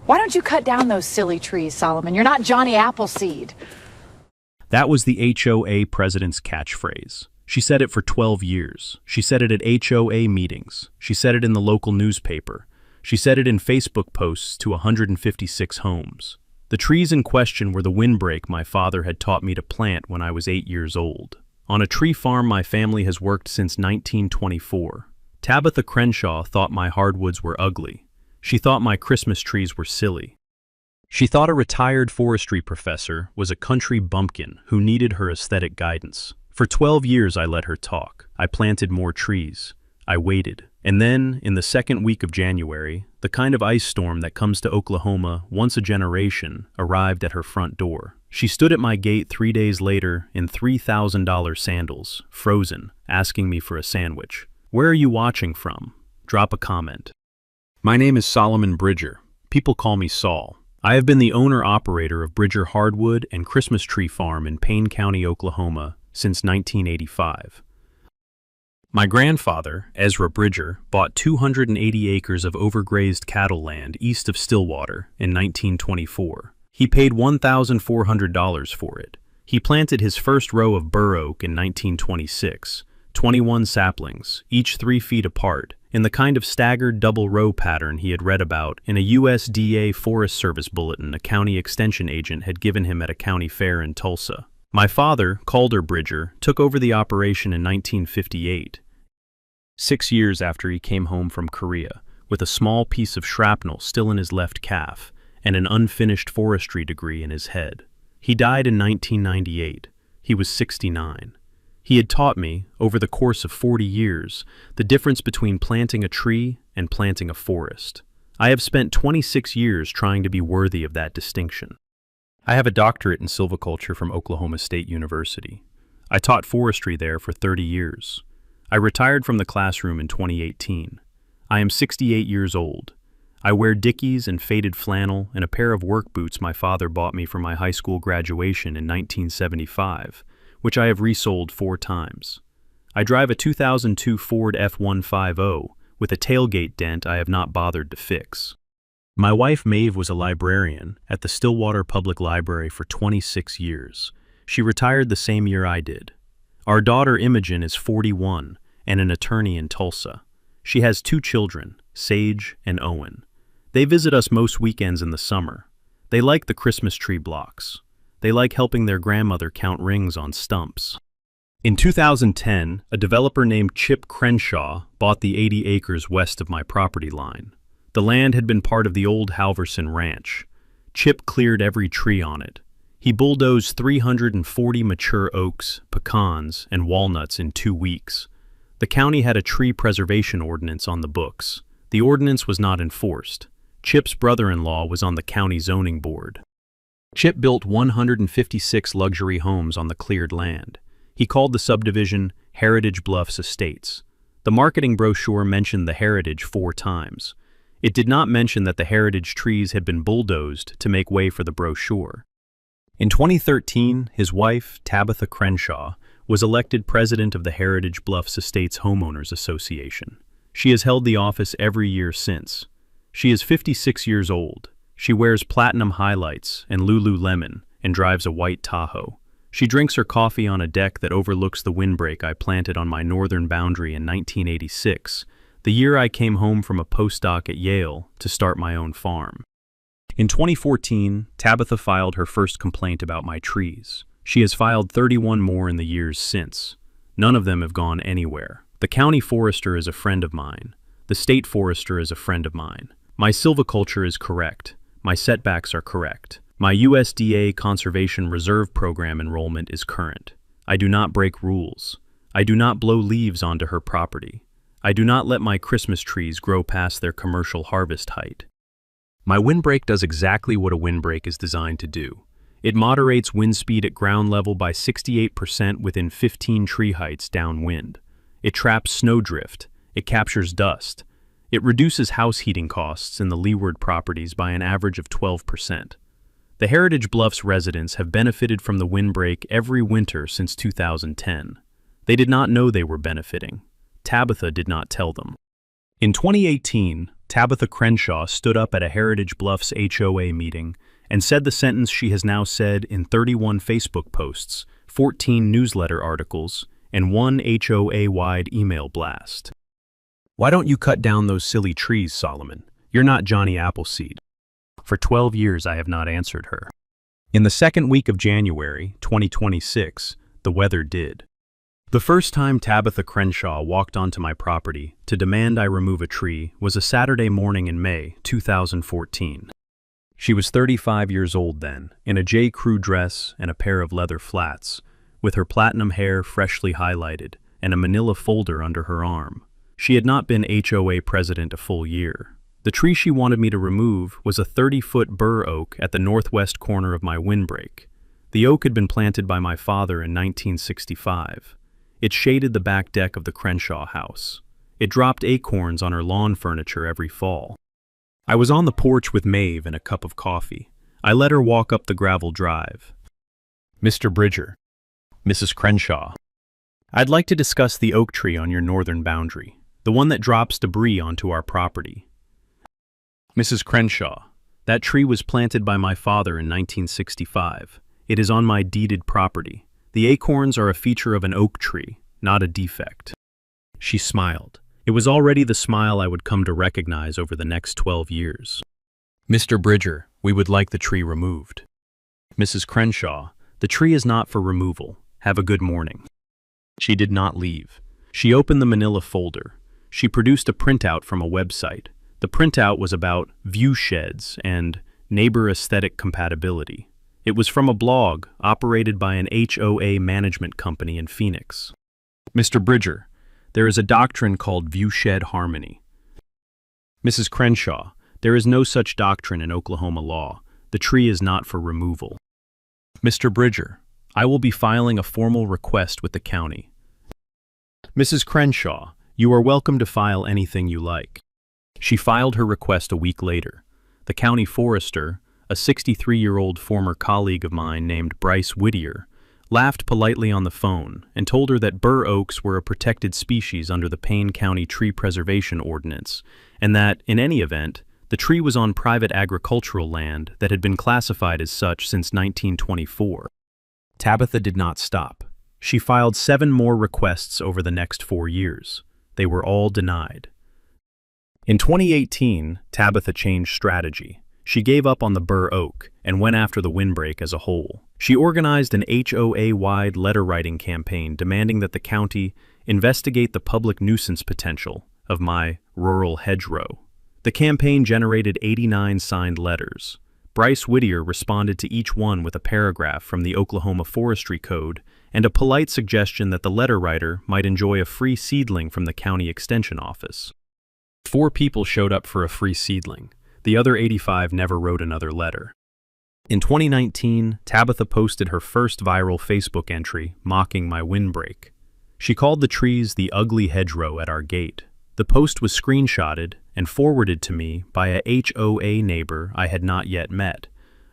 Why don't you cut down those silly trees, Solomon? You're not Johnny Appleseed. That was the HOA president's catchphrase. She said it for 12 years. She said it at HOA meetings. She said it in the local newspaper. She said it in Facebook posts to 156 homes. The trees in question were the windbreak my father had taught me to plant when I was 8 years old. On a tree farm my family has worked since 1924. Tabitha Crenshaw thought my hardwoods were ugly. She thought my Christmas trees were silly. She thought a retired forestry professor was a country bumpkin who needed her aesthetic guidance. For 12 years I let her talk. I planted more trees. I waited. And then, in the second week of January, the kind of ice storm that comes to Oklahoma once a generation arrived at her front door. She stood at my gate 3 days later in $3,000 sandals, frozen, asking me for a sandwich. Where are you watching from? Drop a comment. My name is Solomon Bridger. People call me Saul. I have been the owner-operator of Bridger Hardwood and Christmas Tree Farm in Payne County, Oklahoma, since 1985. My grandfather, Ezra Bridger, bought 280 acres of overgrazed cattle land east of Stillwater in 1924. He paid $1,400 for it. He planted his first row of bur oak in 1926, 21 saplings, each 3 feet apart, in the kind of staggered double-row pattern he had read about in a USDA Forest Service bulletin a county extension agent had given him at a county fair in Tulsa. My father, Calder Bridger, took over the operation in 1958, 6 years after he came home from Korea, with a small piece of shrapnel still in his left calf and an unfinished forestry degree in his head. He died in 1998. He was 69. He had taught me, over the course of 40 years, the difference between planting a tree and planting a forest. I have spent 26 years trying to be worthy of that distinction. I have a doctorate in silviculture from Oklahoma State University. I taught forestry there for 30 years. I retired from the classroom in 2018. I am 68 years old. I wear Dickies and faded flannel and a pair of work boots my father bought me for my high school graduation in 1975, which I have resold 4 times. I drive a 2002 Ford F-150 with a tailgate dent I have not bothered to fix. My wife Maeve was a librarian at the Stillwater Public Library for 26 years. She retired the same year I did. Our daughter Imogen is 41 and an attorney in Tulsa. She has 2 children, Sage and Owen. They visit us most weekends in the summer. They like the Christmas tree blocks. They like helping their grandmother count rings on stumps. In 2010, a developer named Chip Crenshaw bought the 80 acres west of my property line. The land had been part of the old Halverson Ranch. Chip cleared every tree on it. He bulldozed 340 mature oaks, pecans, and walnuts in 2 weeks. The county had a tree preservation ordinance on the books. The ordinance was not enforced. Chip's brother-in-law was on the county zoning board. Chip built 156 luxury homes on the cleared land. He called the subdivision Heritage Bluffs Estates. The marketing brochure mentioned the heritage 4 times. It did not mention that the heritage trees had been bulldozed to make way for the brochure. In 2013, his wife, Tabitha Crenshaw, was elected president of the Heritage Bluffs Estates Homeowners Association. She has held the office every year since. She is 56 years old. She wears platinum highlights and Lululemon and drives a white Tahoe. She drinks her coffee on a deck that overlooks the windbreak I planted on my northern boundary in 1986, the year I came home from a postdoc at Yale to start my own farm. In 2014, Tabitha filed her first complaint about my trees. She has filed 31 more in the years since. None of them have gone anywhere. The county forester is a friend of mine. The state forester is a friend of mine. My silviculture is correct. My setbacks are correct. My USDA Conservation Reserve Program enrollment is current. I do not break rules. I do not blow leaves onto her property. I do not let my Christmas trees grow past their commercial harvest height. My windbreak does exactly what a windbreak is designed to do. It moderates wind speed at ground level by 68% within 15 tree heights downwind. It traps snowdrift. It captures dust. It reduces house heating costs in the leeward properties by an average of 12%. The Heritage Bluffs residents have benefited from the windbreak every winter since 2010. They did not know they were benefiting. Tabitha did not tell them. In 2018, Tabitha Crenshaw stood up at a Heritage Bluffs HOA meeting and said the sentence she has now said in 31 Facebook posts, 14 newsletter articles, and one HOA-wide email blast. Why don't you cut down those silly trees, Solomon? You're not Johnny Appleseed. For 12 years I have not answered her. In the second week of January, 2026, the weather did. The first time Tabitha Crenshaw walked onto my property to demand I remove a tree was a Saturday morning in May 2014. She was 35 years old then, in a J. Crew dress and a pair of leather flats, with her platinum hair freshly highlighted and a manila folder under her arm. She had not been HOA president a full year. The tree she wanted me to remove was a 30-foot bur oak at the northwest corner of my windbreak. The oak had been planted by my father in 1965. It shaded the back deck of the Crenshaw house. It dropped acorns on her lawn furniture every fall. I was on the porch with Maeve and a cup of coffee. I let her walk up the gravel drive. Mr. Bridger, Mrs. Crenshaw, I'd like to discuss the oak tree on your northern boundary, the one that drops debris onto our property. Mrs. Crenshaw, that tree was planted by my father in 1965. It is on my deeded property. The acorns are a feature of an oak tree, not a defect. She smiled. It was already the smile I would come to recognize over the next 12 years. Mr. Bridger, we would like the tree removed. Mrs. Crenshaw, the tree is not for removal. Have a good morning. She did not leave. She opened the manila folder. She produced a printout from a website. The printout was about view sheds and neighbor aesthetic compatibility. It was from a blog operated by an HOA management company in Phoenix. Mr. Bridger, there is a doctrine called viewshed harmony. Mrs. Crenshaw, there is no such doctrine in Oklahoma law. The tree is not for removal. Mr. Bridger, I will be filing a formal request with the county. Mrs. Crenshaw, you are welcome to file anything you like. She filed her request a week later. The county forester, a 63-year-old former colleague of mine named Bryce Whittier, laughed politely on the phone and told her that bur oaks were a protected species under the Payne County Tree Preservation Ordinance, and that, in any event, the tree was on private agricultural land that had been classified as such since 1924. Tabitha did not stop. She filed 7 more requests over the next 4 years. They were all denied. In 2018, Tabitha changed strategy. She gave up on the bur oak and went after the windbreak as a whole. She organized an HOA-wide letter-writing campaign demanding that the county investigate the public nuisance potential of my rural hedgerow. The campaign generated 89 signed letters. Bryce Whittier responded to each one with a paragraph from the Oklahoma Forestry Code and a polite suggestion that the letter writer might enjoy a free seedling from the county extension office. 4 people showed up for a free seedling. The other 85 never wrote another letter. In 2019, Tabitha posted her first viral Facebook entry mocking my windbreak. She called the trees the ugly hedgerow at our gate. The post was screenshotted and forwarded to me by a HOA neighbor I had not yet met,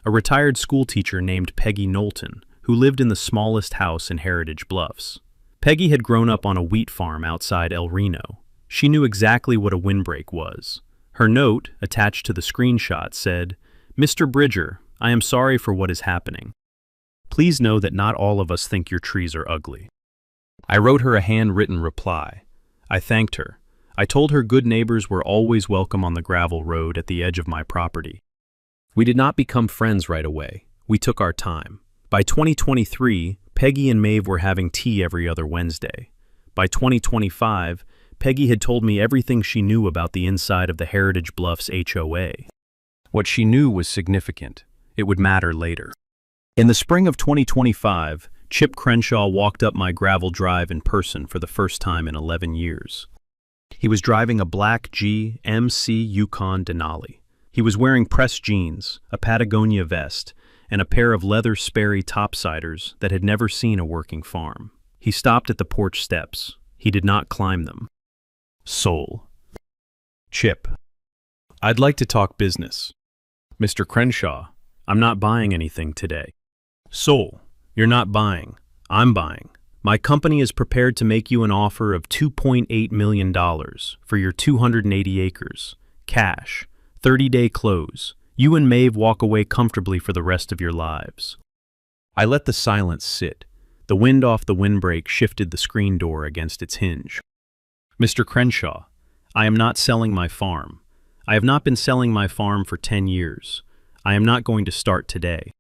a retired schoolteacher named Peggy Knowlton, who lived in the smallest house in Heritage Bluffs. Peggy had grown up on a wheat farm outside El Reno. She knew exactly what a windbreak was. Her note, attached to the screenshot, said, "Mr. Bridger, I am sorry for what is happening. Please know that not all of us think your trees are ugly." I wrote her a handwritten reply. I thanked her. I told her good neighbors were always welcome on the gravel road at the edge of my property. We did not become friends right away. We took our time. By 2023, Peggy and Maeve were having tea every other Wednesday. By 2025, Peggy had told me everything she knew about the inside of the Heritage Bluffs HOA. What she knew was significant. It would matter later. In the spring of 2025, Chip Crenshaw walked up my gravel drive in person for the first time in 11 years. He was driving a black GMC Yukon Denali. He was wearing pressed jeans, a Patagonia vest, and a pair of leather Sperry topsiders that had never seen a working farm. He stopped at the porch steps. He did not climb them. Soul. Chip. I'd like to talk business. Mr. Crenshaw, I'm not buying anything today. Soul. You're not buying. I'm buying. My company is prepared to make you an offer of $2.8 million for your 280 acres. Cash. 30-day close. You and Maeve walk away comfortably for the rest of your lives. I let the silence sit. The wind off the windbreak shifted the screen door against its hinge. Mr. Crenshaw, I am not selling my farm. I have not been selling my farm for 10 years. I am not going to start today.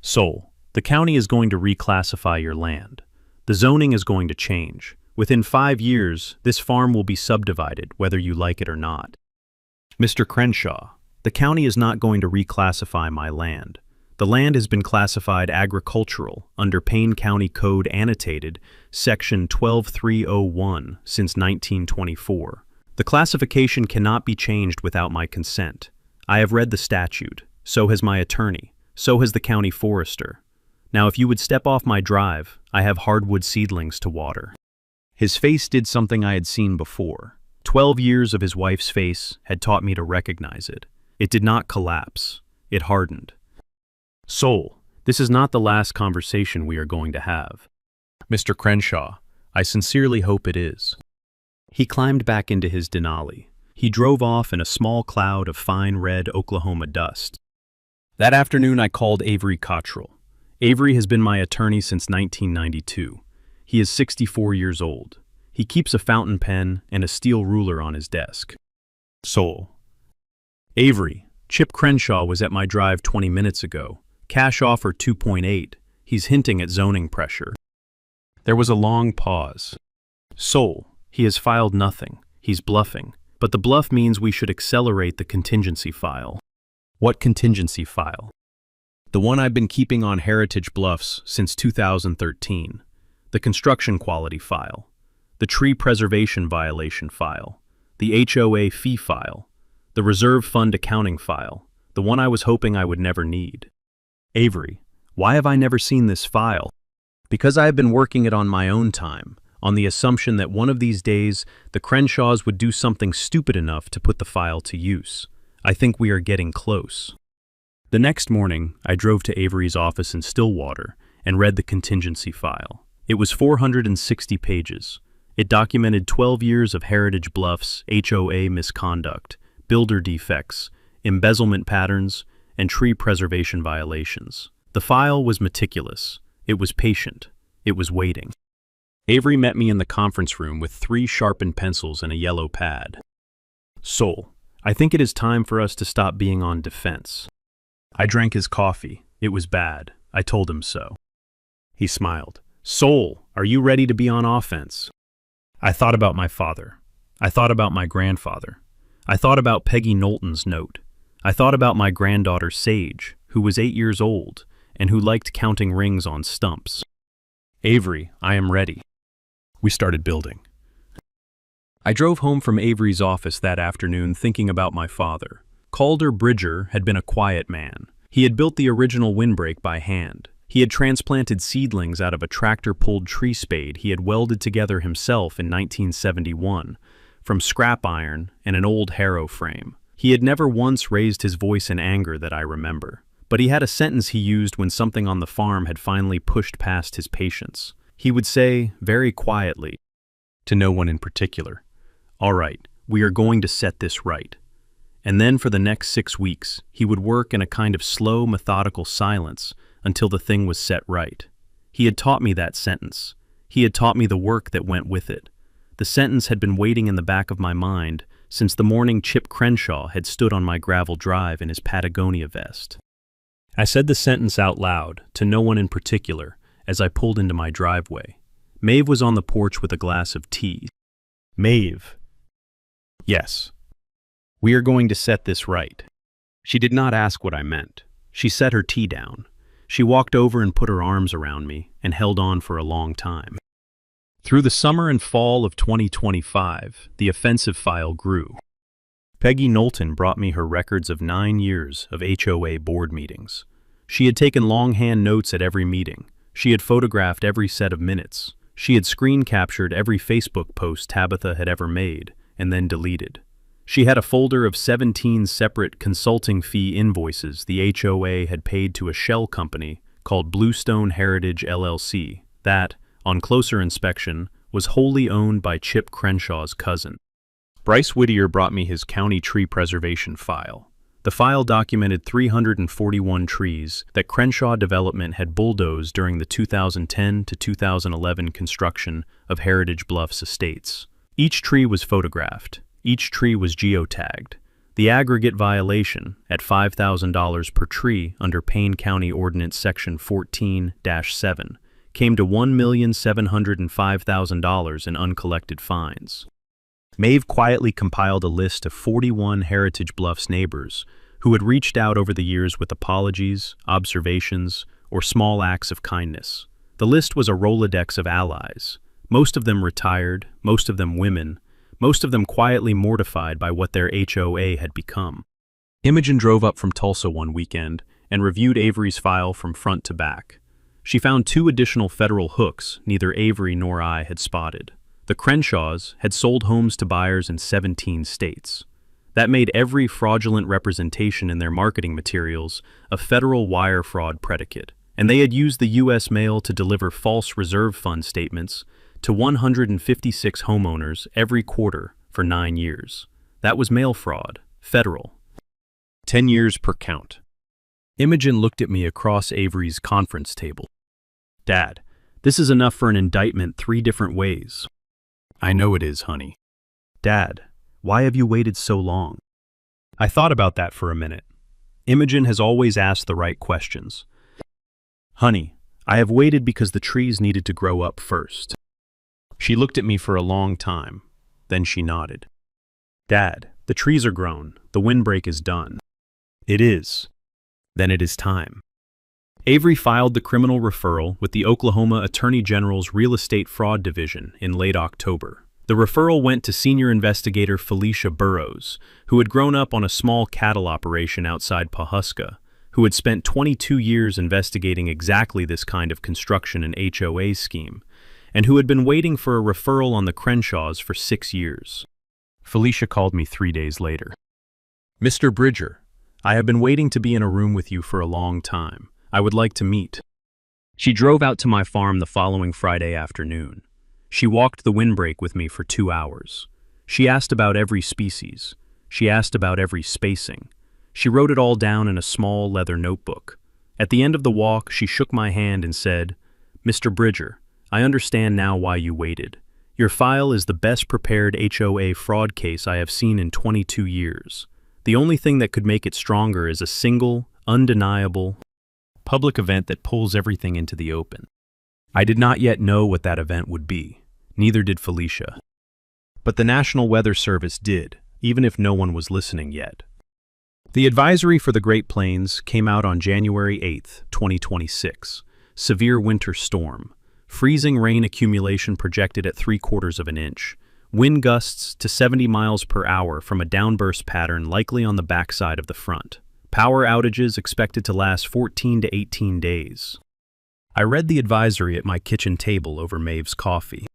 Sol, the county is going to reclassify your land. The zoning is going to change. Within 5 years, this farm will be subdivided, whether you like it or not. Mr. Crenshaw, the county is not going to reclassify my land. The land has been classified agricultural under Payne County Code Annotated, Section 12301, since 1924. The classification cannot be changed without my consent. I have read the statute. So has my attorney. So has the county forester. Now, if you would step off my drive, I have hardwood seedlings to water. His face did something I had seen before. 12 years of his wife's face had taught me to recognize it. It did not collapse. It hardened. Sol, this is not the last conversation we are going to have. Mr. Crenshaw, I sincerely hope it is. He climbed back into his Denali. He drove off in a small cloud of fine red Oklahoma dust. That afternoon I called Avery Cottrell. Avery has been my attorney since 1992. He is 64 years old. He keeps a fountain pen and a steel ruler on his desk. Sol. Avery, Chip Crenshaw was at my drive 20 minutes ago. Cash offer 2.8. He's hinting at zoning pressure. There was a long pause. Sol, he has filed nothing. He's bluffing. But the bluff means we should accelerate the contingency file. What contingency file? The one I've been keeping on Heritage Bluffs since 2013. The construction quality file. The tree preservation violation file. The HOA fee file. The reserve fund accounting file. The one I was hoping I would never need. Avery, why have I never seen this file? Because I have been working it on my own time, on the assumption that one of these days the Crenshaws would do something stupid enough to put the file to use. I think we are getting close. The next morning, I drove to Avery's office in Stillwater and read the contingency file. It was 460 pages. It documented 12 years of Heritage Bluffs HOA misconduct, builder defects, embezzlement patterns, and tree preservation violations. The file was meticulous. It was patient. It was waiting. Avery met me in the conference room with 3 sharpened pencils and a yellow pad. Sol, I think it is time for us to stop being on defense. I drank his coffee. It was bad. I told him so. He smiled. Sol, are you ready to be on offense? I thought about my father. I thought about my grandfather. I thought about Peggy Knowlton's note. I thought about my granddaughter Sage, who was 8 years old and who liked counting rings on stumps. Avery, I am ready. We started building. I drove home from Avery's office that afternoon thinking about my father. Calder Bridger had been a quiet man. He had built the original windbreak by hand. He had transplanted seedlings out of a tractor-pulled tree spade he had welded together himself in 1971, from scrap iron and an old harrow frame. He had never once raised his voice in anger that I remember, but he had a sentence he used when something on the farm had finally pushed past his patience. He would say, very quietly, to no one in particular, "All right, we are going to set this right." And then for the next 6 weeks, he would work in a kind of slow, methodical silence until the thing was set right. He had taught me that sentence. He had taught me the work that went with it. The sentence had been waiting in the back of my mind since the morning Chip Crenshaw had stood on my gravel drive in his Patagonia vest. I said the sentence out loud, to no one in particular, as I pulled into my driveway. Maeve was on the porch with a glass of tea. Maeve. Yes. We are going to set this right. She did not ask what I meant. She set her tea down. She walked over and put her arms around me and held on for a long time. Through the summer and fall of 2025, the offensive file grew. Peggy Knowlton brought me her records of 9 years of HOA board meetings. She had taken longhand notes at every meeting. She had photographed every set of minutes. She had screen captured every Facebook post Tabitha had ever made and then deleted. She had a folder of 17 separate consulting fee invoices the HOA had paid to a shell company called Bluestone Heritage LLC that, on closer inspection, was wholly owned by Chip Crenshaw's cousin. Bryce Whittier brought me his county tree preservation file. The file documented 341 trees that Crenshaw Development had bulldozed during the 2010 to 2011 construction of Heritage Bluffs estates. Each tree was photographed. Each tree was geotagged. The aggregate violation, at $5,000 per tree under Payne County Ordinance Section 14-7, came to $1,705,000 in uncollected fines. Maeve quietly compiled a list of 41 Heritage Bluffs neighbors who had reached out over the years with apologies, observations, or small acts of kindness. The list was a Rolodex of allies, most of them retired, most of them women, most of them quietly mortified by what their HOA had become. Imogen drove up from Tulsa one weekend and reviewed Avery's file from front to back. She found 2 additional federal hooks neither Avery nor I had spotted. The Crenshaws had sold homes to buyers in 17 states. That made every fraudulent representation in their marketing materials a federal wire fraud predicate, and they had used the U.S. mail to deliver false reserve fund statements to 156 homeowners every quarter for 9 years. That was mail fraud, federal. 10 years per count. Imogen looked at me across Avery's conference table. Dad, this is enough for an indictment 3 different ways. I know it is, honey. Dad, why have you waited so long? I thought about that for a minute. Imogen has always asked the right questions. Honey, I have waited because the trees needed to grow up first. She looked at me for a long time. Then she nodded. Dad, the trees are grown. The windbreak is done. It is. Then it is time. Avery filed the criminal referral with the Oklahoma Attorney General's Real Estate Fraud Division in late October. The referral went to senior investigator Felicia Burrows, who had grown up on a small cattle operation outside Pawhuska, who had spent 22 years investigating exactly this kind of construction and HOA scheme, and who had been waiting for a referral on the Crenshaws for 6 years. Felicia called me 3 days later. Mr. Bridger, I have been waiting to be in a room with you for a long time. I would like to meet. She drove out to my farm the following Friday afternoon. She walked the windbreak with me for 2 hours. She asked about every species. She asked about every spacing. She wrote it all down in a small leather notebook. At the end of the walk, she shook my hand and said, Mr. Bridger, I understand now why you waited. Your file is the best prepared HOA fraud case I have seen in 22 years. The only thing that could make it stronger is a single, undeniable, public event that pulls everything into the open. I did not yet know what that event would be. Neither did Felicia. But the National Weather Service did, even if no one was listening yet. The advisory for the Great Plains came out on January 8, 2026. Severe winter storm. Freezing rain accumulation projected at 3/4 of an inch. Wind gusts to 70 miles per hour from a downburst pattern likely on the backside of the front. Power outages expected to last 14 to 18 days. I read the advisory at my kitchen table over Maeve's coffee.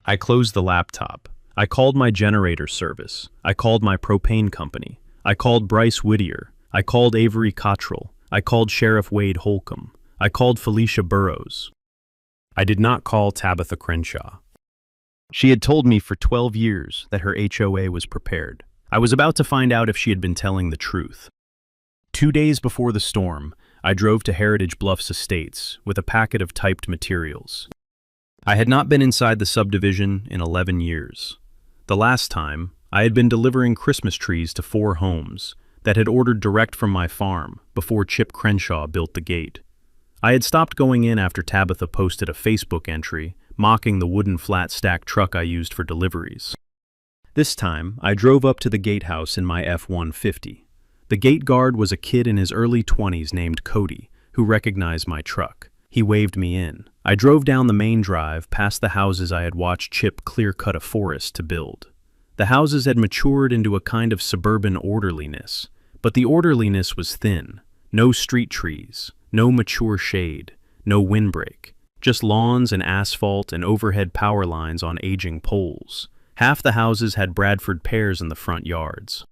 I closed the laptop. I called my generator service. I called my propane company. I called Bryce Whittier. I called Avery Cottrell. I called Sheriff Wade Holcomb. I called Felicia Burrows. I did not call Tabitha Crenshaw. She had told me for 12 years that her HOA was prepared. I was about to find out if she had been telling the truth. 2 days before the storm, I drove to Heritage Bluffs Estates with a packet of typed materials. I had not been inside the subdivision in 11 years. The last time, I had been delivering Christmas trees to 4 homes that had ordered direct from my farm before Chip Crenshaw built the gate. I had stopped going in after Tabitha posted a Facebook entry mocking the wooden flat-stack truck I used for deliveries. This time, I drove up to the gatehouse in my F-150. The gate guard was a kid in his early 20s named Cody, who recognized my truck. He waved me in. I drove down the main drive past the houses I had watched Chip clear-cut a forest to build. The houses had matured into a kind of suburban orderliness, but the orderliness was thin. No street trees, no mature shade, no windbreak, just lawns and asphalt and overhead power lines on aging poles. Half the houses had Bradford pears in the front yards.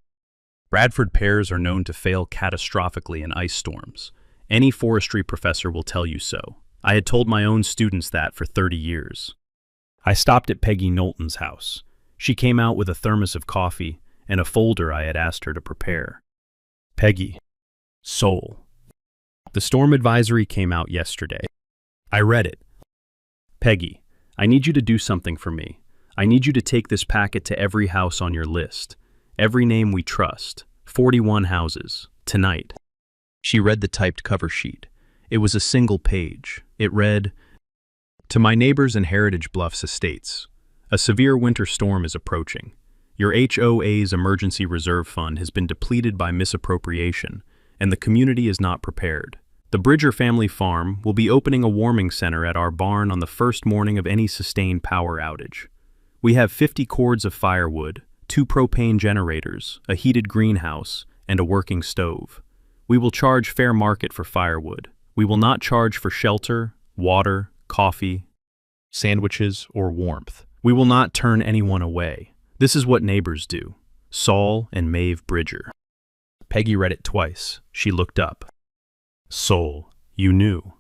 Bradford pears are known to fail catastrophically in ice storms. Any forestry professor will tell you so. I had told my own students that for 30 years. I stopped at Peggy Knowlton's house. She came out with a thermos of coffee and a folder I had asked her to prepare. Peggy. Soul. The storm advisory came out yesterday. I read it. Peggy, I need you to do something for me. I need you to take this packet to every house on your list. Every name we trust. 41 houses. Tonight. She read the typed cover sheet. It was a single page. It read, "To my neighbors in Heritage Bluffs Estates, a severe winter storm is approaching. Your HOA's emergency reserve fund has been depleted by misappropriation, and the community is not prepared. The Bridger family farm will be opening a warming center at our barn on the first morning of any sustained power outage. We have 50 cords of firewood, 2 propane generators, a heated greenhouse, and a working stove. We will charge fair market for firewood. We will not charge for shelter, water, coffee, sandwiches, or warmth. We will not turn anyone away. This is what neighbors do. Saul and Maeve Bridger." Peggy read it twice. She looked up. "Soul, you knew."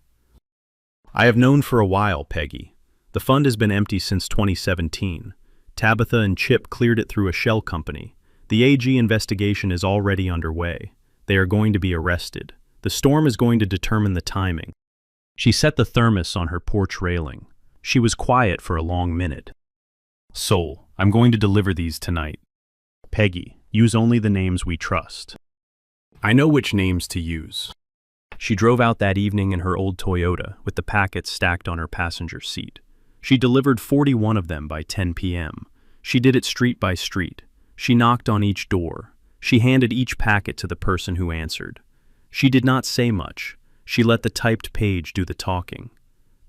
"I have known for a while, Peggy. The fund has been empty since 2017. Tabitha and Chip cleared it through a shell company. The AG investigation is already underway. They are going to be arrested. The storm is going to determine the timing." She set the thermos on her porch railing. She was quiet for a long minute. "Soul, I'm going to deliver these tonight. Peggy, use only the names we trust." "I know which names to use." She drove out that evening in her old Toyota with the packets stacked on her passenger seat. She delivered 41 of them by 10 p.m. She did it street by street. She knocked on each door. She handed each packet to the person who answered. She did not say much. She let the typed page do the talking.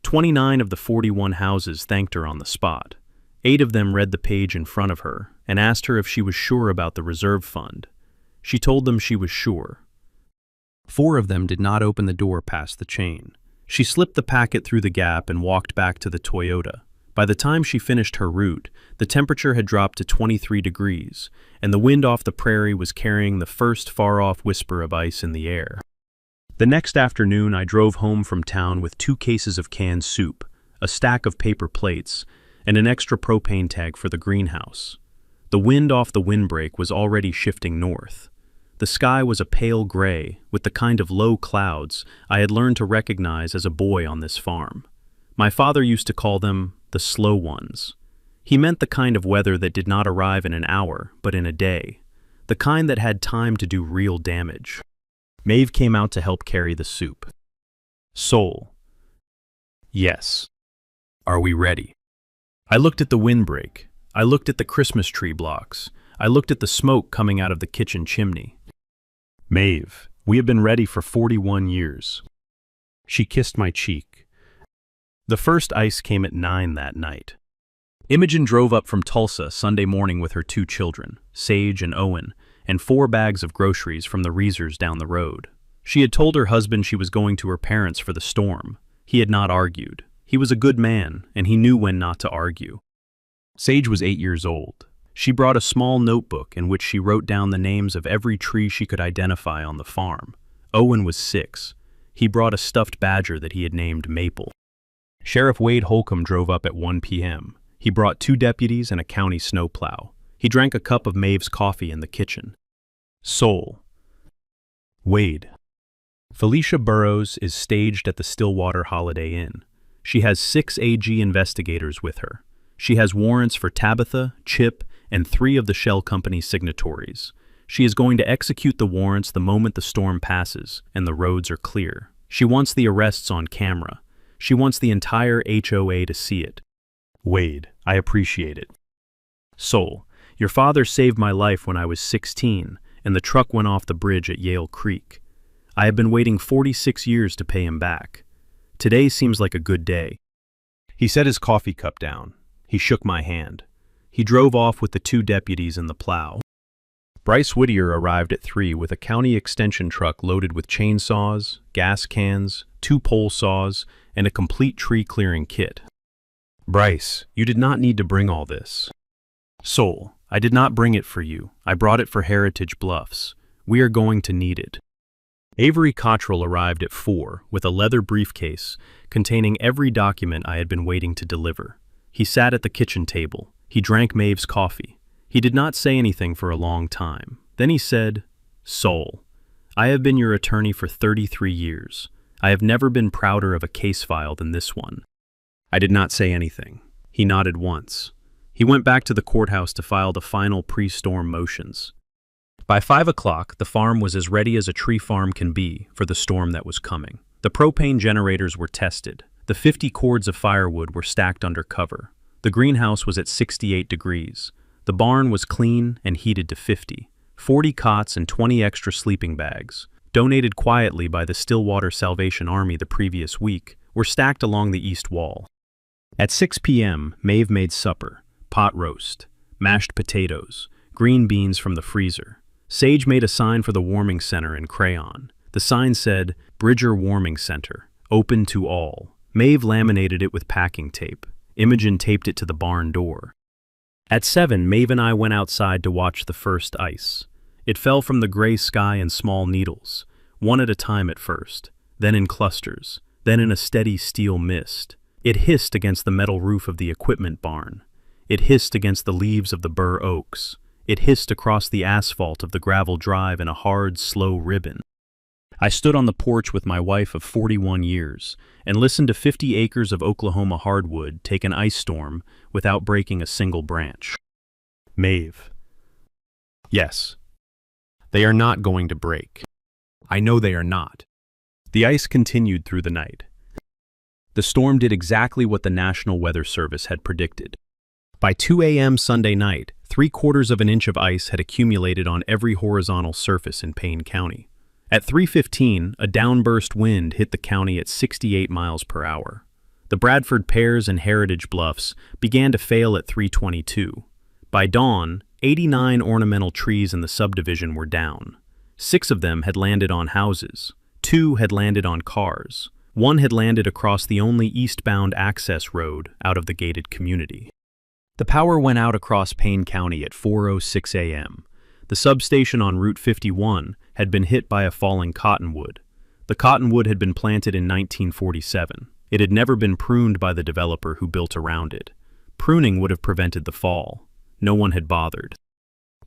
29 of the 41 houses thanked her on the spot. 8 of them read the page in front of her and asked her if she was sure about the reserve fund. She told them she was sure. 4 of them did not open the door past the chain. She slipped the packet through the gap and walked back to the Toyota. By the time she finished her route, the temperature had dropped to 23 degrees, and the wind off the prairie was carrying the first far-off whisper of ice in the air. The next afternoon, I drove home from town with 2 cases of canned soup, a stack of paper plates, and an extra propane tank for the greenhouse. The wind off the windbreak was already shifting north. The sky was a pale gray, with the kind of low clouds I had learned to recognize as a boy on this farm. My father used to call them the slow ones. He meant the kind of weather that did not arrive in an hour, but in a day. The kind that had time to do real damage. Maeve came out to help carry the soup. "Soul." "Yes." "Are we ready?" I looked at the windbreak. I looked at the Christmas tree blocks. I looked at the smoke coming out of the kitchen chimney. "Maeve, we have been ready for 41 years. She kissed my cheek. The first ice came at 9 that night. Imogen drove up from Tulsa Sunday morning with her 2 children, Sage and Owen, and 4 bags of groceries from the Reesers down the road. She had told her husband she was going to her parents for the storm. He had not argued. He was a good man, and he knew when not to argue. Sage was 8 years old. She brought a small notebook in which she wrote down the names of every tree she could identify on the farm. Owen was 6. He brought a stuffed badger that he had named Maple. Sheriff Wade Holcomb drove up at 1 p.m. He brought 2 deputies and a county snowplow. He drank a cup of Maeve's coffee in the kitchen. "Soul." "Wade." Felicia Burrows is staged at the Stillwater Holiday Inn. She has 6 AG investigators with her. She has warrants for Tabitha, Chip, and 3 of the shell company's signatories. She is going to execute the warrants the moment the storm passes and the roads are clear. She wants the arrests on camera. She wants the entire HOA to see it. "Wade, I appreciate it." "Soul, your father saved my life when I was 16, and the truck went off the bridge at Yale Creek. I have been waiting 46 years to pay him back. Today seems like a good day." He set his coffee cup down. He shook my hand. He drove off with the 2 deputies and the plow. Bryce Whittier arrived at 3 with a county extension truck loaded with chainsaws, gas cans, 2 pole saws, and a complete tree-clearing kit. "Bryce, you did not need to bring all this." "Soul, I did not bring it for you. I brought it for Heritage Bluffs. We are going to need it." Avery Cottrell arrived at 4 with a leather briefcase containing every document I had been waiting to deliver. He sat at the kitchen table. He drank Maeve's coffee. He did not say anything for a long time. Then he said, "Sol, I have been your attorney for 33 years. I have never been prouder of a case file than this one." I did not say anything. He nodded once. He went back to the courthouse to file the final pre-storm motions. By 5 o'clock, the farm was as ready as a tree farm can be for the storm that was coming. The propane generators were tested. The 50 cords of firewood were stacked under cover. The greenhouse was at 68 degrees. The barn was clean and heated to 50. 40 cots and 20 extra sleeping bags, donated quietly by the Stillwater Salvation Army the previous week, were stacked along the east wall. At 6 p.m., Maeve made supper, pot roast, mashed potatoes, green beans from the freezer. Sage made a sign for the warming center in crayon. The sign said, "Bridger Warming Center, open to all." Maeve laminated it with packing tape. Imogen taped it to the barn door. At 7, Maeve and I went outside to watch the first ice. It fell from the gray sky in small needles, one at a time at first, then in clusters, then in a steady steel mist. It hissed against the metal roof of the equipment barn. It hissed against the leaves of the bur oaks. It hissed across the asphalt of the gravel drive in a hard, slow ribbon. I stood on the porch with my wife of 41 years and listened to 50 acres of Oklahoma hardwood take an ice storm without breaking a single branch. Maeve. Yes. They are not going to break. I know they are not. The ice continued through the night. The storm did exactly what the National Weather Service had predicted. By 2 a.m. Sunday night, 3/4 of an inch of ice had accumulated on every horizontal surface in Payne County. At 3:15, a downburst wind hit the county at 68 miles per hour. The Bradford Pears and Heritage Bluffs began to fail at 3:22. By dawn, 89 ornamental trees in the subdivision were down. 6 of them had landed on houses. 2 had landed on cars. 1 had landed across the only eastbound access road out of the gated community. The power went out across Payne County at 4:06 a.m. The substation on Route 51 had been hit by a falling cottonwood. The cottonwood had been planted in 1947. It had never been pruned by the developer who built around it. Pruning would have prevented the fall. No one had bothered.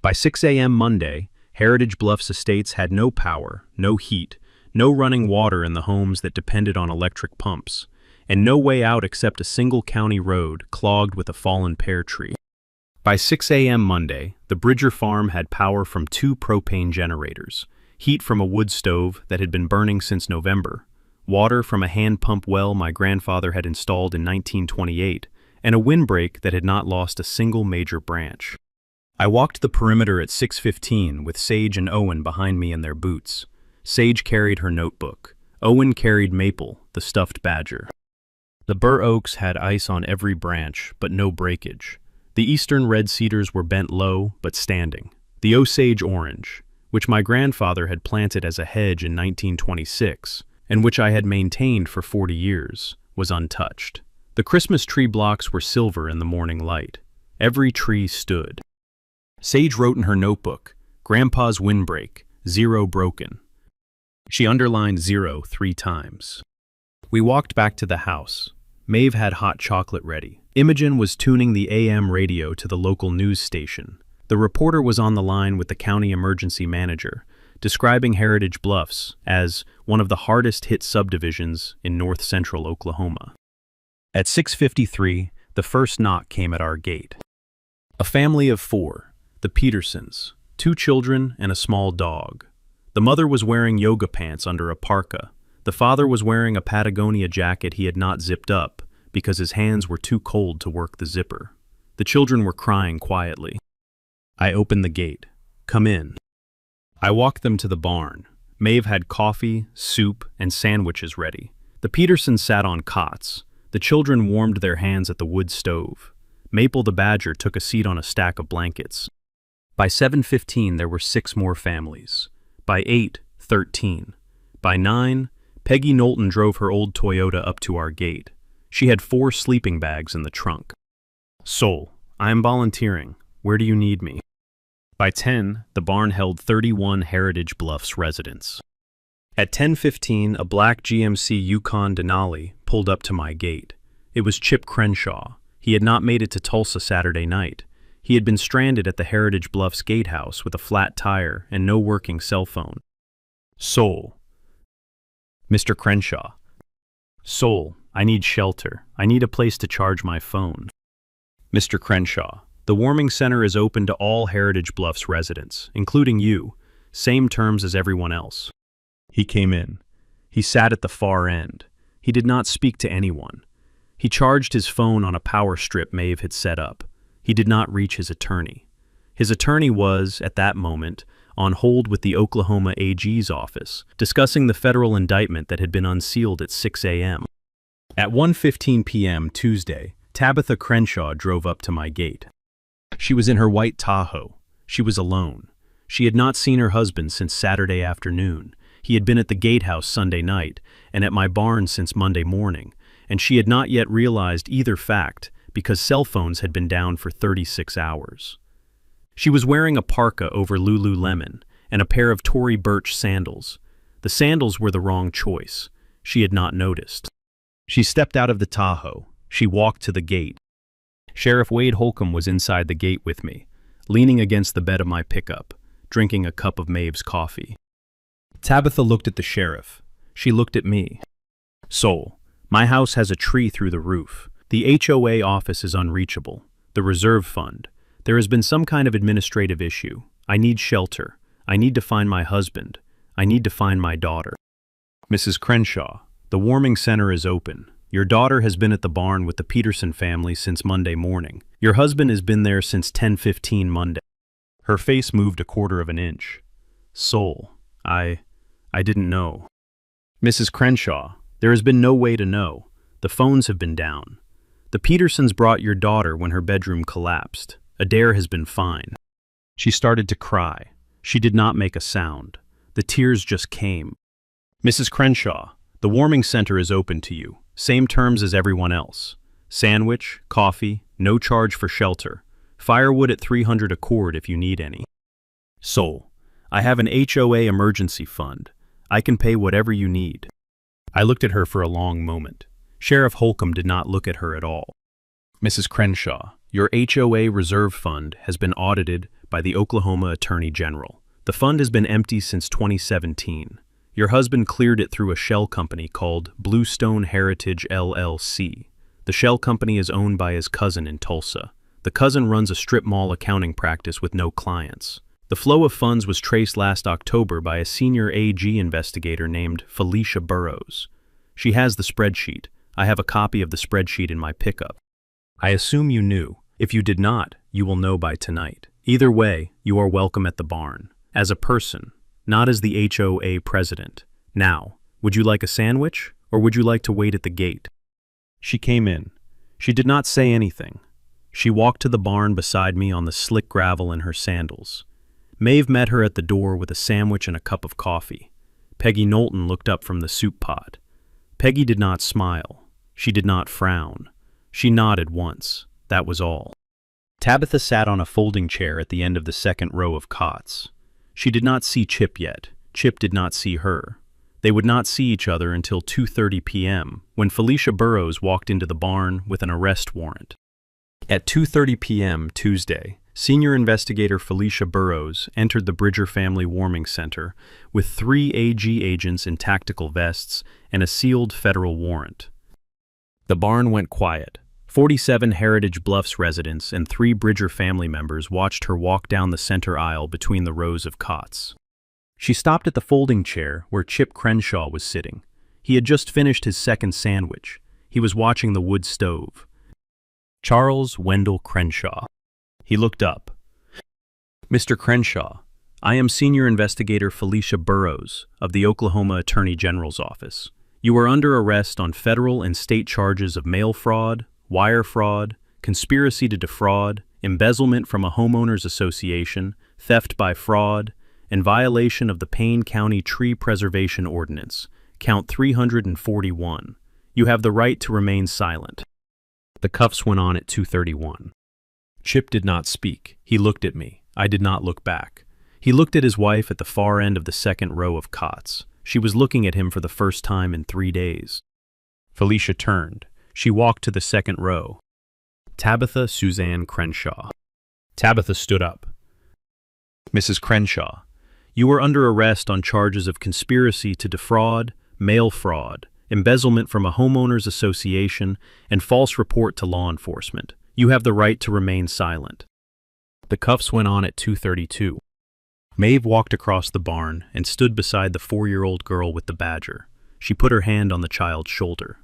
By 6 a.m. Monday, Heritage Bluffs Estates had no power, no heat, no running water in the homes that depended on electric pumps, and no way out except a single county road clogged with a fallen pear tree. By 6 a.m. Monday, the Bridger farm had power from 2 propane generators, heat from a wood stove that had been burning since November, water from a hand pump well my grandfather had installed in 1928, and a windbreak that had not lost a single major branch. I walked the perimeter at 6:15 with Sage and Owen behind me in their boots. Sage carried her notebook. Owen carried Maple, the stuffed badger. The bur oaks had ice on every branch, but no breakage. The eastern red cedars were bent low, but standing. The Osage orange, which my grandfather had planted as a hedge in 1926, and which I had maintained for 40 years, was untouched. The Christmas tree blocks were silver in the morning light. Every tree stood. Sage wrote in her notebook, "Grandpa's windbreak, 0 broken." She underlined 0 3 times. We walked back to the house. Maeve had hot chocolate ready. Imogen was tuning the AM radio to the local news station. The reporter was on the line with the county emergency manager, describing Heritage Bluffs as one of the hardest-hit subdivisions in north-central Oklahoma. At 6:53, the first knock came at our gate. A family of 4, the Petersons, 2 children and a small dog. The mother was wearing yoga pants under a parka. The father was wearing a Patagonia jacket he had not zipped up because his hands were too cold to work the zipper. The children were crying quietly. I opened the gate. "Come in." I walked them to the barn. Maeve had coffee, soup, and sandwiches ready. The Petersons sat on cots. The children warmed their hands at the wood stove. Maple the badger took a seat on a stack of blankets. By 7:15, there were 6 more families. By 8, 13. By 9, Peggy Knowlton drove her old Toyota up to our gate. She had 4 sleeping bags in the trunk. "Sol, I am volunteering. Where do you need me?" By 10, the barn held 31 Heritage Bluffs residents. At 10:15, a black GMC Yukon Denali pulled up to my gate. It was Chip Crenshaw. He had not made it to Tulsa Saturday night. He had been stranded at the Heritage Bluffs gatehouse with a flat tire and no working cell phone. Soul. Mr. Crenshaw. Soul, I need shelter. I need a place to charge my phone. Mr. Crenshaw, the warming center is open to all Heritage Bluffs residents, including you. Same terms as everyone else. He came in. He sat at the far end. He did not speak to anyone. He charged his phone on a power strip Maeve had set up. He did not reach his attorney. His attorney was, at that moment, on hold with the Oklahoma AG's office, discussing the federal indictment that had been unsealed at 6 a.m. At 1:15 p.m. Tuesday, Tabitha Crenshaw drove up to my gate. She was in her white Tahoe. She was alone. She had not seen her husband since Saturday afternoon. He had been at the gatehouse Sunday night and at my barn since Monday morning, and she had not yet realized either fact because cell phones had been down for 36 hours. She was wearing a parka over Lululemon and a pair of Tory Burch sandals. The sandals were the wrong choice. She had not noticed. She stepped out of the Tahoe. She walked to the gate. Sheriff Wade Holcomb was inside the gate with me, leaning against the bed of my pickup, drinking a cup of Maeve's coffee. Tabitha looked at the sheriff. She looked at me. Soul, my house has a tree through the roof. The HOA office is unreachable. The reserve fund. There has been some kind of administrative issue. I need shelter. I need to find my husband. I need to find my daughter. Mrs. Crenshaw, the warming center is open. Your daughter has been at the barn with the Peterson family since Monday morning. Your husband has been there since 10:15 Monday. Her face moved a quarter of an inch. Soul, I didn't know. Mrs. Crenshaw, there has been no way to know. The phones have been down. The Petersons brought your daughter when her bedroom collapsed. Adair has been fine. She started to cry. She did not make a sound. The tears just came. Mrs. Crenshaw, the warming center is open to you. Same terms as everyone else. Sandwich, coffee, no charge for shelter. Firewood at $300 a cord if you need any. Soul, I have an HOA emergency fund. I can pay whatever you need. I looked at her for a long moment. Sheriff Holcomb did not look at her at all. Mrs. Crenshaw, your HOA reserve fund has been audited by the Oklahoma Attorney General. The fund has been empty since 2017. Your husband cleared it through a shell company called Bluestone Heritage LLC. The shell company is owned by his cousin in Tulsa. The cousin runs a strip mall accounting practice with no clients. The flow of funds was traced last October by a senior AG investigator named Felicia Burrows. She has the spreadsheet. I have a copy of the spreadsheet in my pickup. I assume you knew. If you did not, you will know by tonight. Either way, you are welcome at the barn. As a person, not as the HOA president. Now, would you like a sandwich, or would you like to wait at the gate? She came in. She did not say anything. She walked to the barn beside me on the slick gravel in her sandals. Maeve met her at the door with a sandwich and a cup of coffee. Peggy Knowlton looked up from the soup pot. Peggy did not smile. She did not frown. She nodded once. That was all. Tabitha sat on a folding chair at the end of the second row of cots. She did not see Chip yet. Chip did not see her. They would not see each other until 2:30 p.m., when Felicia Burrows walked into the barn with an arrest warrant. At 2:30 p.m. Tuesday, Senior Investigator Felicia Burrows entered the Bridger Family Warming Center with 3 AG agents in tactical vests and a sealed federal warrant. The barn went quiet. 47 Heritage Bluffs residents and 3 Bridger family members watched her walk down the center aisle between the rows of cots. She stopped at the folding chair where Chip Crenshaw was sitting. He had just finished his second sandwich. He was watching the wood stove. Charles Wendell Crenshaw. He looked up. Mr. Crenshaw, I am Senior Investigator Felicia Burrows of the Oklahoma Attorney General's office. You are under arrest on federal and state charges of mail fraud, wire fraud, conspiracy to defraud, embezzlement from a homeowners association, theft by fraud, and violation of the Payne County Tree Preservation Ordinance, count 341. You have the right to remain silent. The cuffs went on at 2:31. Chip did not speak. He looked at me. I did not look back. He looked at his wife at the far end of the second row of cots. She was looking at him for the first time in 3 days. Felicia turned. She walked to the second row. Tabitha Suzanne Crenshaw. Tabitha stood up. Mrs. Crenshaw, you are under arrest on charges of conspiracy to defraud, mail fraud, embezzlement from a homeowners association, and false report to law enforcement. You have the right to remain silent. The cuffs went on at 2:32. Maeve walked across the barn and stood beside the 4-year-old girl with the badger. She put her hand on the child's shoulder.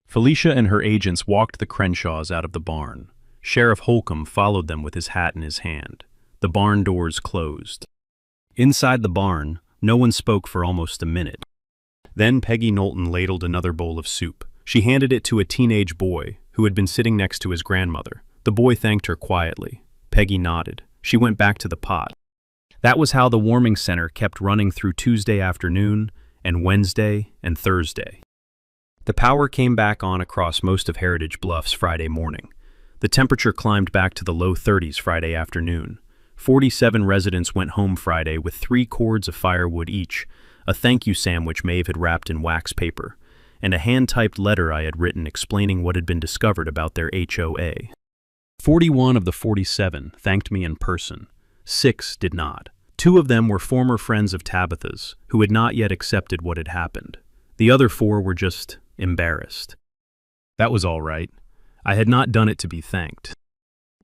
Felicia and her agents walked the Crenshaws out of the barn. Sheriff Holcomb followed them with his hat in his hand. The barn doors closed. Inside the barn, no one spoke for almost a minute. Then Peggy Knowlton ladled another bowl of soup. She handed it to a teenage boy who had been sitting next to his grandmother. The boy thanked her quietly. Peggy nodded. She went back to the pot. That was how the warming center kept running through Tuesday afternoon and Wednesday and Thursday. The power came back on across most of Heritage Bluffs Friday morning. The temperature climbed back to the low 30s Friday afternoon. 47 residents went home Friday with 3 cords of firewood each, a thank you sandwich Maeve had wrapped in wax paper, and a hand-typed letter I had written explaining what had been discovered about their HOA. 41 of the 47 thanked me in person. 6 did not. 2 of them were former friends of Tabitha's, who had not yet accepted what had happened. The other 4 were just embarrassed. That was all right. I had not done it to be thanked.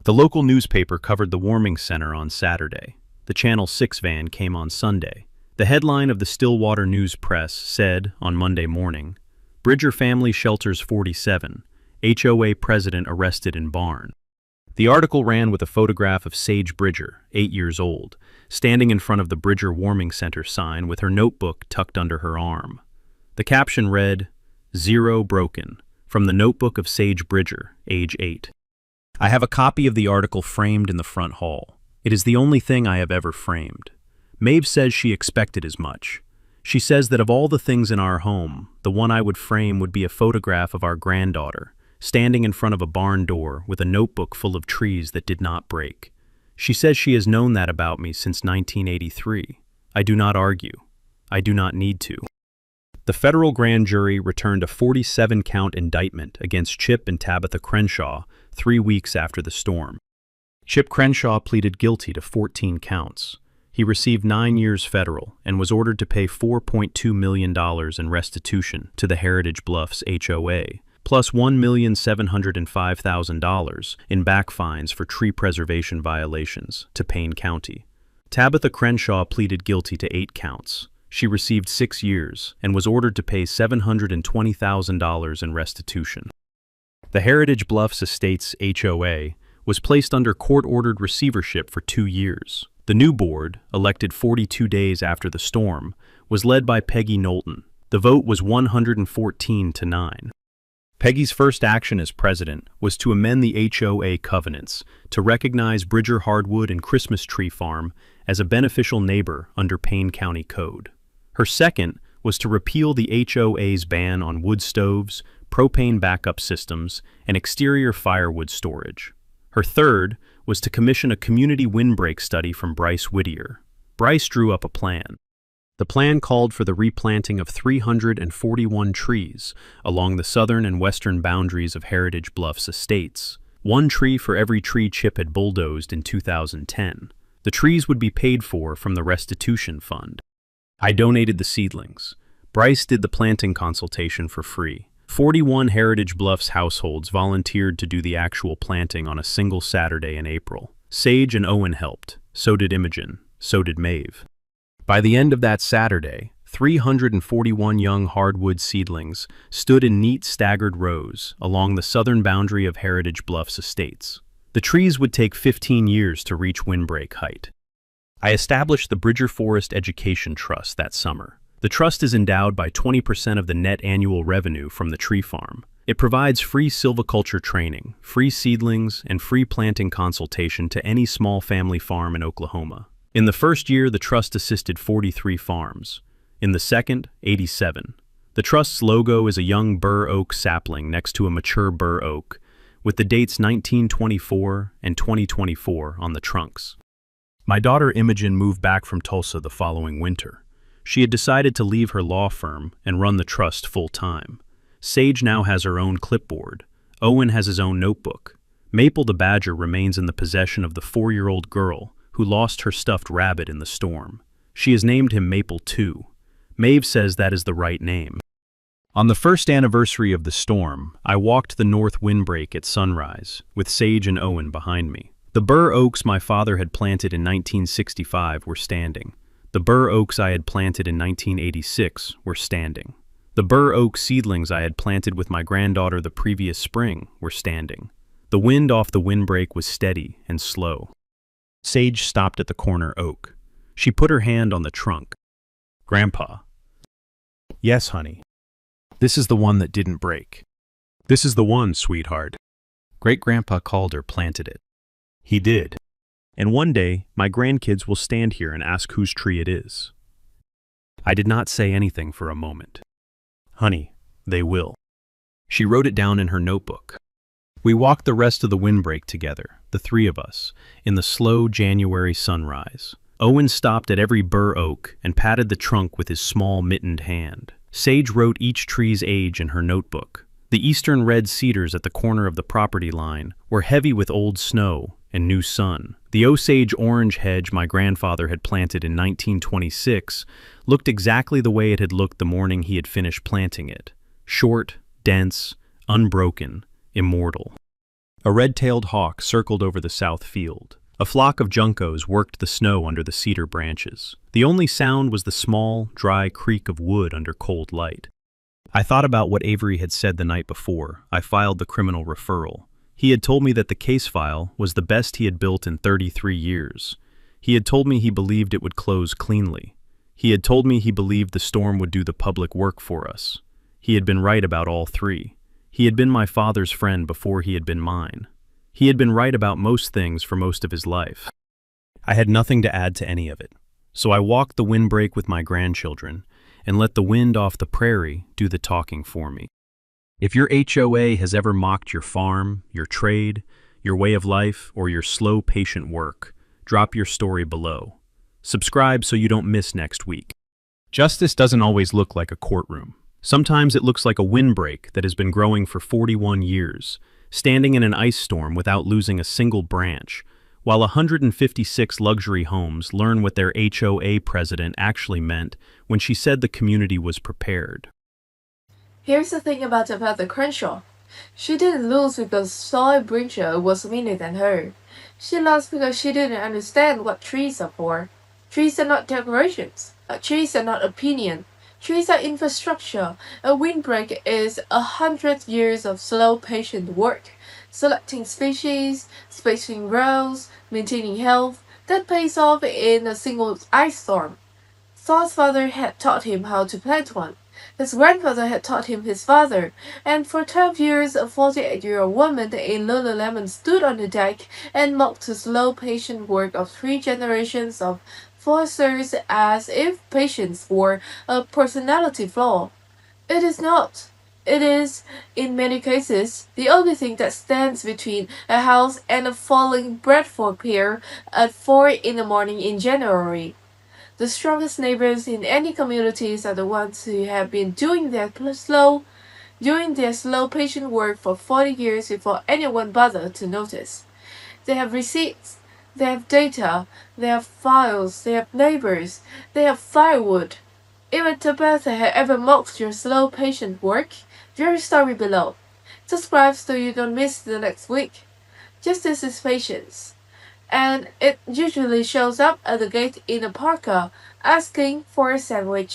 The local newspaper covered the warming center on Saturday. The Channel 6 van came on Sunday. The headline of the Stillwater News Press said, on Monday morning, Bridger Family Shelters 47, HOA President Arrested in Barn. The article ran with a photograph of Sage Bridger, 8 years old, standing in front of the Bridger Warming Center sign with her notebook tucked under her arm. The caption read, "Zero broken, from the notebook of Sage Bridger, age 8. I have a copy of the article framed in the front hall. It is the only thing I have ever framed. Maeve says she expected as much. She says that of all the things in our home, the one I would frame would be a photograph of our granddaughter, standing in front of a barn door with a notebook full of trees that did not break. She says she has known that about me since 1983. I do not argue. I do not need to." The federal grand jury returned a 47-count indictment against Chip and Tabitha Crenshaw 3 weeks after the storm. Chip Crenshaw pleaded guilty to 14 counts. He received 9 years federal and was ordered to pay $4.2 million in restitution to the Heritage Bluffs HOA, plus $1,705,000 in back fines for tree preservation violations to Payne County. Tabitha Crenshaw pleaded guilty to 8 counts. She received 6 years and was ordered to pay $720,000 in restitution. The Heritage Bluffs Estates HOA was placed under court-ordered receivership for 2 years. The new board, elected 42 days after the storm, was led by Peggy Knowlton. The vote was 114 to 9. Peggy's first action as president was to amend the HOA covenants to recognize Bridger Hardwood and Christmas Tree Farm as a beneficial neighbor under Payne County Code. Her second was to repeal the HOA's ban on wood stoves, propane backup systems, and exterior firewood storage. Her third was to commission a community windbreak study from Bryce Whittier. Bryce drew up a plan. The plan called for the replanting of 341 trees along the southern and western boundaries of Heritage Bluffs Estates, 1 tree for every tree Chip had bulldozed in 2010. The trees would be paid for from the restitution fund. I donated the seedlings. Bryce did the planting consultation for free. 41 Heritage Bluffs households volunteered to do the actual planting on a single Saturday in April. Sage and Owen helped. So did Imogen. So did Maeve. By the end of that Saturday, 341 young hardwood seedlings stood in neat staggered rows along the southern boundary of Heritage Bluffs Estates. The trees would take 15 years to reach windbreak height. I established the Bridger Forest Education Trust that summer. The trust is endowed by 20% of the net annual revenue from the tree farm. It provides free silviculture training, free seedlings, and free planting consultation to any small family farm in Oklahoma. In the first year, the trust assisted 43 farms. In the second, 87. The trust's logo is a young bur oak sapling next to a mature bur oak, with the dates 1924 and 2024 on the trunks. My daughter Imogen moved back from Tulsa the following winter. She had decided to leave her law firm and run the trust full-time. Sage now has her own clipboard, Owen has his own notebook. Maple the badger remains in the possession of the 4-year-old girl who lost her stuffed rabbit in the storm. She has named him Maple too. Maeve says that is the right name. On the first anniversary of the storm, I walked the north windbreak at sunrise, with Sage and Owen behind me. The bur oaks my father had planted in 1965 were standing. The bur oaks I had planted in 1986 were standing. The bur oak seedlings I had planted with my granddaughter the previous spring were standing. The wind off the windbreak was steady and slow. Sage stopped at the corner oak. She put her hand on the trunk. "Grandpa." "Yes, honey. This is the one that didn't break." "This is the one, sweetheart." Great-grandpa Calder planted it. He did. And one day, my grandkids will stand here and ask whose tree it is. I did not say anything for a moment. "Honey, they will." She wrote it down in her notebook. We walked the rest of the windbreak together, the three of us, in the slow January sunrise. Owen stopped at every bur oak and patted the trunk with his small mittened hand. Sage wrote each tree's age in her notebook. The eastern red cedars at the corner of the property line were heavy with old snow and new sun. The Osage orange hedge my grandfather had planted in 1926 looked exactly the way it had looked the morning he had finished planting it. Short, dense, unbroken, immortal. A red-tailed hawk circled over the south field. A flock of juncos worked the snow under the cedar branches. The only sound was the small, dry creak of wood under cold light. I thought about what Avery had said the night before I filed the criminal referral. He had told me that the case file was the best he had built in 33 years. He had told me he believed it would close cleanly. He had told me he believed the storm would do the public work for us. He had been right about all three. He had been my father's friend before he had been mine. He had been right about most things for most of his life. I had nothing to add to any of it, so I walked the windbreak with my grandchildren and let the wind off the prairie do the talking for me. If your HOA has ever mocked your farm, your trade, your way of life, or your slow, patient work, drop your story below. Subscribe so you don't miss next week. Justice doesn't always look like a courtroom. Sometimes it looks like a windbreak that has been growing for 41 years, standing in an ice storm without losing a single branch, while 156 luxury homes learn what their HOA president actually meant when she said the community was prepared. Here's the thing about the Crenshaw. She didn't lose because Soy Bridger was meaner than her. She lost because she didn't understand what trees are for. Trees are not decorations. Trees are not opinion. Trees are infrastructure. A windbreak is 100 years of slow, patient work. Selecting species, spacing rows, maintaining health, that pays off in a single ice storm. Thor's father had taught him how to plant one. His grandfather had taught him his father, and for 12 years a 48-year-old woman in Lululemon stood on the deck and mocked the slow, patient work of 3 generations of foresters as if patience were a personality flaw. It is not. It is, in many cases, the only thing that stands between a house and a falling Bradford pear at 4 in the morning in January. The strongest neighbors in any communities are the ones who have been doing their slow, patient work for 40 years before anyone bothered to notice. They have receipts, they have data, they have files, they have neighbors, they have firewood. If Tabitha had ever mocked your slow, patient work, your story below. Subscribe so you don't miss the next week. Justice is patience, and it usually shows up at the gate in a parka asking for a sandwich.